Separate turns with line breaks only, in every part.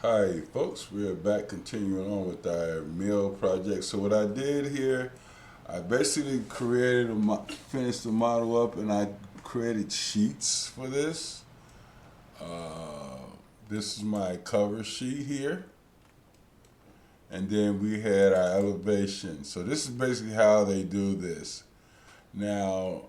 Hi folks, we're back continuing on with our mill project. So what I did here, I basically finished the model up, and I created sheets for this. Uh, this is my cover sheet here. And then we had our elevation. So this is basically how they do this. Now,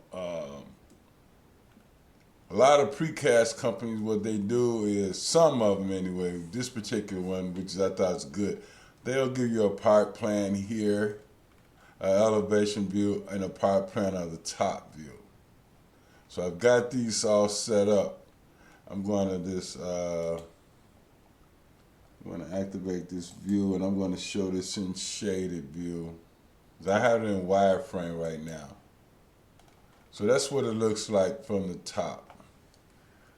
a lot of precast companies, what they do is, some of them anyway, this particular one, which I thought was good, they'll give you a part plan here, an elevation view, and a part plan of the top view. So I've got these all set up. I'm going to activate this view, and I'm going to show this in shaded view. I have it in wireframe right now. So that's what it looks like from the top.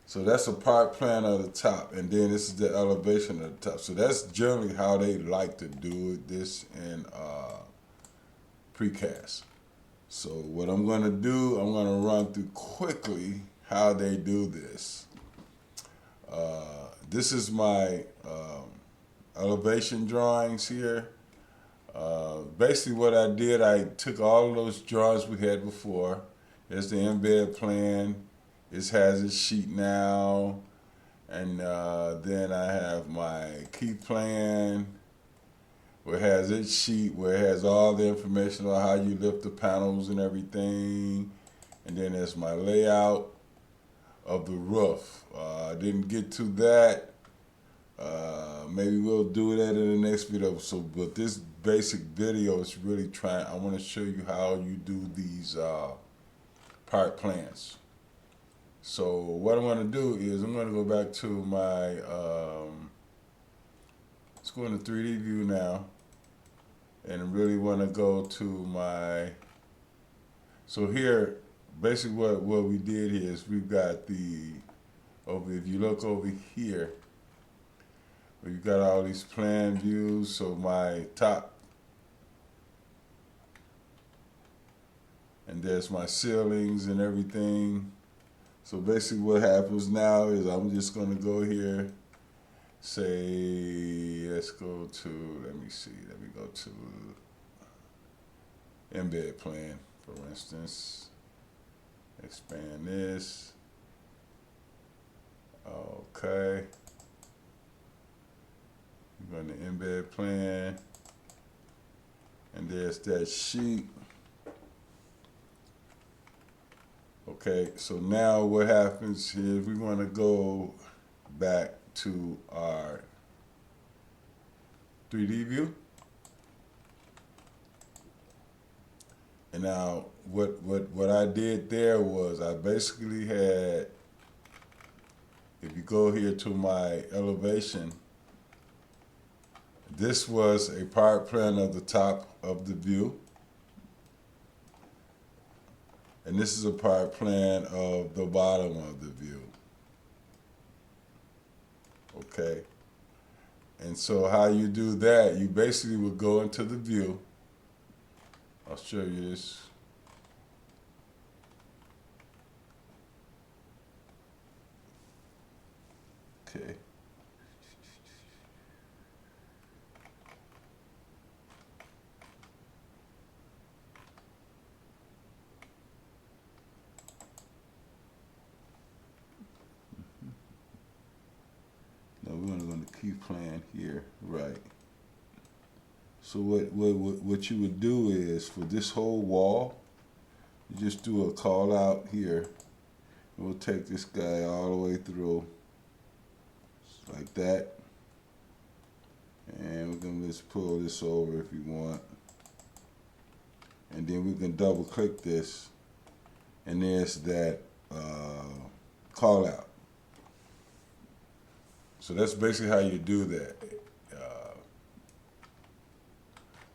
So that's a part plan of the top, and then this is the elevation of the top. So that's generally how they like to do this in precast. So what I'm going to do, I'm going to run through quickly how they do this. This is my elevation drawings here. Basically what I did, I took all of those drawings we had before. There's the embed plan. This has its sheet now, and then I have my key plan, where it has its sheet, where it has all the information on how you lift the panels and everything, and then there's my layout of the roof. I didn't get to that. Maybe we'll do that in the next video. So, but this basic video is really I want to show you how you do these part plans. So what I'm going to do is I'm going to go back to my, let's go into 3D view now, and I really want to go to my, so here, basically what we did here is we've got if you look over here, we've got all these plan views. So my top, and there's my ceilings and everything. So basically what happens now is I'm just going to go here, say, let me go to embed plan, for instance. Expand this. Okay. I'm going to embed plan. And there's that sheet. Okay, so now what happens here, we want to go back to our 3D view. And now what I did there was I basically had, if you go here to my elevation, this was a part plan of the top of the view. And this is a part plan of the bottom of the view. Okay. And so how you do that, you basically would go into the view. I'll show you this. Okay. Now we're going to go to key plan here, right? So what you would do is, for this whole wall, you just do a call out here. We'll take this guy all the way through, like that. And we're going to just pull this over if you want. And then we can double click this, and there's that call out. So that's basically how you do that.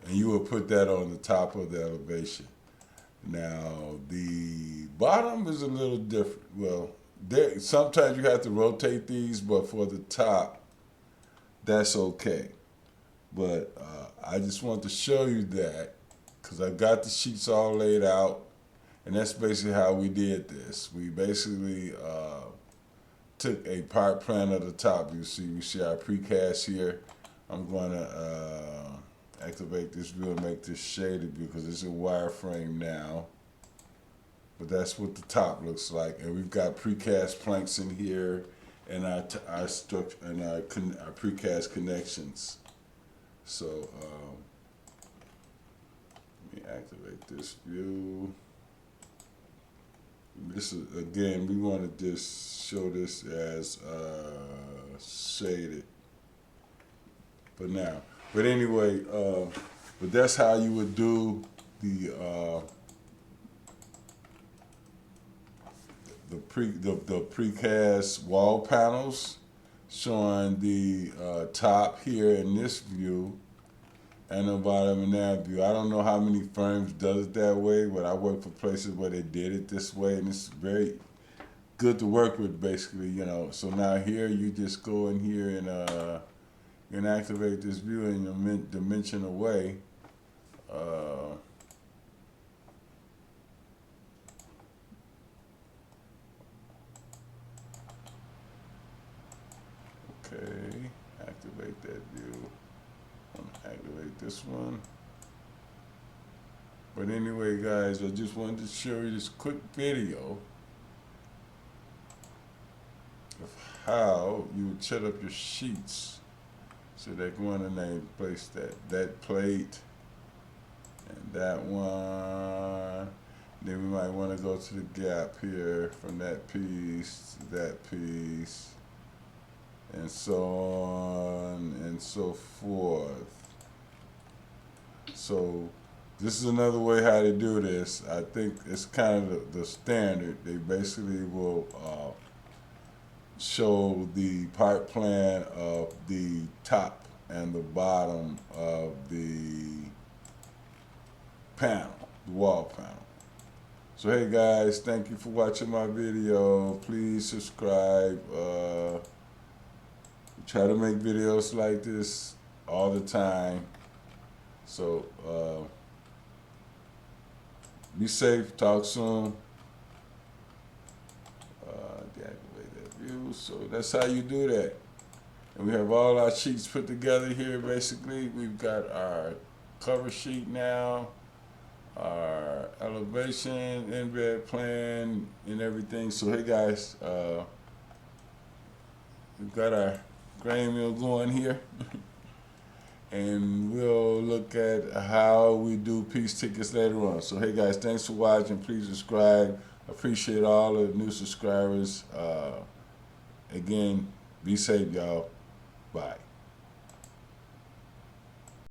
And you will put that on the top of the elevation. Now, the bottom is a little different. Well, sometimes you have to rotate these, but for the top, that's okay. But I just want to show you that, because I've got the sheets all laid out, and that's basically how we did this. We basically took a part plan of the top. You see our precast here. I'm going to activate this view and make this shaded view because it's a wireframe now. But that's what the top looks like, and we've got precast planks in here, and our structure and our precast connections. So let me activate this view. This is, again, we want to just show this as shaded for now. But anyway, but that's how you would do the precast wall panels, showing the top here in this view and the bottom in that view. I don't know how many firms does it that way, but I work for places where they did it this way, and it's very good to work with, basically, you know. So now here you just go in here and activate this view in your dimensional way. Okay, activate that view. I'm gonna activate this one. But anyway, guys, I just wanted to show you this quick video of how you would set up your sheets. So they go in and they place that plate and that one. Then we might want to go to the gap here from that piece to that piece, and so on and so forth. So this is another way how to do this. I think it's kind of the standard. They basically will show the part plan of the top and the bottom of the panel, the wall panel. So hey guys, thank you for watching my video. Please subscribe. Try to make videos like this all the time. So be safe, talk soon. Deactivate that view. So that's how you do that. And we have all our sheets put together here. Basically, we've got our cover sheet now, our elevation, embed plan, and everything. So hey guys, we've got our grain mill going here. And we'll look at how we do piece tickets later on. So hey guys, thanks for watching. Please subscribe. Appreciate all the new subscribers. Again, be safe, y'all. Bye.